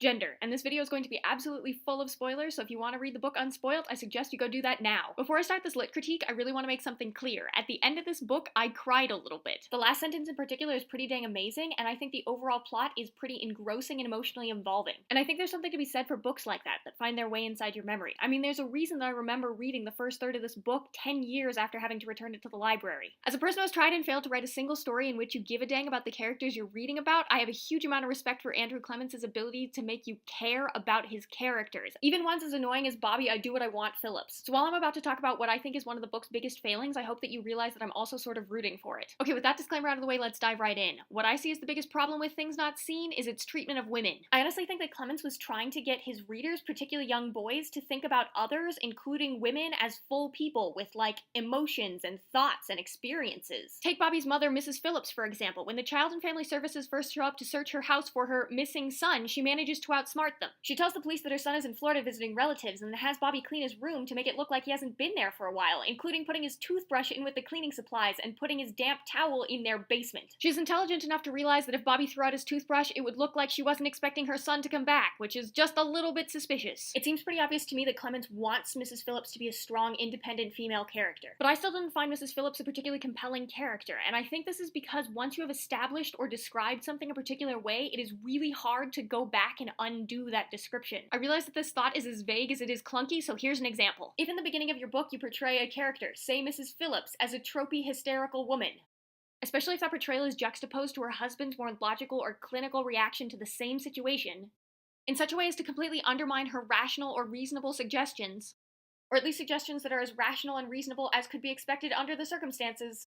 Gender, and this video is going to be absolutely full of spoilers, so if you want to read the book unspoiled, I suggest you go do that now. Before I start this lit critique, I really want to make something clear. At the end of this book, I cried a little bit. The last sentence in particular is pretty dang amazing, and I think the overall plot is pretty engrossing and emotionally involving. And I think there's something to be said for books like that find their way inside your memory. I mean, there's a reason that I remember reading the first third of this book 10 years after having to return it to the library. As a person who has tried and failed to write a single story in which you give a dang about the characters you're reading about, I have a huge amount of respect for Andrew Clements's ability to make you care about his characters. Even ones as annoying as Bobby I Do What I Want Phillips. So while I'm about to talk about what I think is one of the book's biggest failings, I hope that you realize that I'm also sort of rooting for it. Okay, with that disclaimer out of the way, let's dive right in. What I see as the biggest problem with Things Not Seen is its treatment of women. I honestly think that Clements was trying to get his readers, particularly young boys, to think about others, including women, as full people with, like, emotions and thoughts and experiences. Take Bobby's mother, Mrs. Phillips, for example. When the Child and Family Services first show up to search her house for her missing son, she manages to outsmart them. She tells the police that her son is in Florida visiting relatives and has Bobby clean his room to make it look like he hasn't been there for a while, including putting his toothbrush in with the cleaning supplies and putting his damp towel in their basement. She's intelligent enough to realize that if Bobby threw out his toothbrush, it would look like she wasn't expecting her son to come back, which is just a little bit suspicious. It seems pretty obvious to me that Clements wants Mrs. Phillips to be a strong, independent female character. But I still didn't find Mrs. Phillips a particularly compelling character, and I think this is because once you have established or described something a particular way, it is really hard to go back and undo that description. I realize that this thought is as vague as it is clunky, so here's an example. If in the beginning of your book you portray a character, say Mrs. Phillips, as a tropey, hysterical woman, especially if that portrayal is juxtaposed to her husband's more logical or clinical reaction to the same situation, in such a way as to completely undermine her rational or reasonable suggestions, or at least suggestions that are as rational and reasonable as could be expected under the circumstances,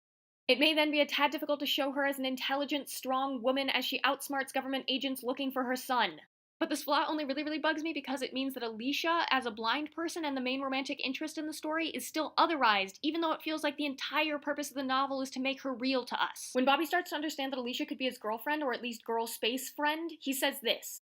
it may then be a tad difficult to show her as an intelligent, strong woman as she outsmarts government agents looking for her son. But this flaw only really bugs me because it means that Alicia, as a blind person and the main romantic interest in the story, is still otherized, even though it feels like the entire purpose of the novel is to make her real to us. When Bobby starts to understand that Alicia could be his girlfriend, or at least girl space friend, he says this: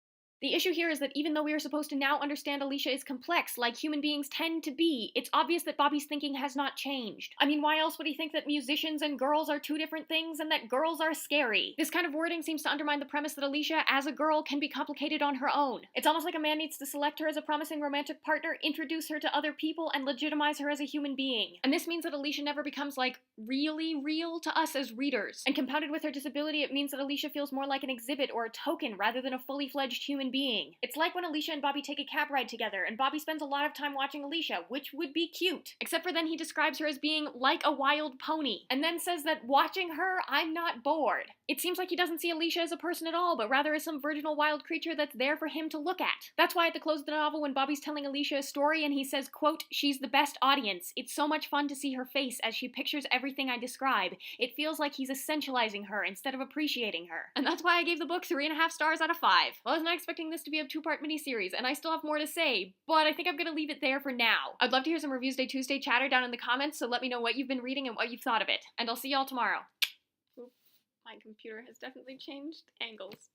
"The issue here is that even though we are supposed to now understand Alicia is complex, like human beings tend to be, it's obvious that Bobby's thinking has not changed. I mean, why else would he think that musicians and girls are two different things and that girls are scary? This kind of wording seems to undermine the premise that Alicia, as a girl, can be complicated on her own. It's almost like a man needs to select her as a promising romantic partner, introduce her to other people, and legitimize her as a human being. And this means that Alicia never becomes, like, really real to us as readers. And compounded with her disability, it means that Alicia feels more like an exhibit or a token rather than a fully fledged human being. It's like when Alicia and Bobby take a cab ride together, and Bobby spends a lot of time watching Alicia, which would be cute. Except for then he describes her as being like a wild pony, and then says that watching her, I'm not bored. It seems like he doesn't see Alicia as a person at all, but rather as some virginal wild creature that's there for him to look at. That's why at the close of the novel, when Bobby's telling Alicia a story and he says, quote, "She's the best audience," it's so much fun to see her face as she pictures everything I describe. It feels like he's essentializing her instead of appreciating her. And that's why I gave the book 3.5 stars out of 5. Well, I was not expecting this to be a 2-part miniseries, and I still have more to say, but I think I'm gonna leave it there for now. I'd love to hear some Reviewsday Tuesday chatter down in the comments, so let me know what you've been reading and what you've thought of it. And I'll see y'all tomorrow. Oop, my computer has definitely changed angles.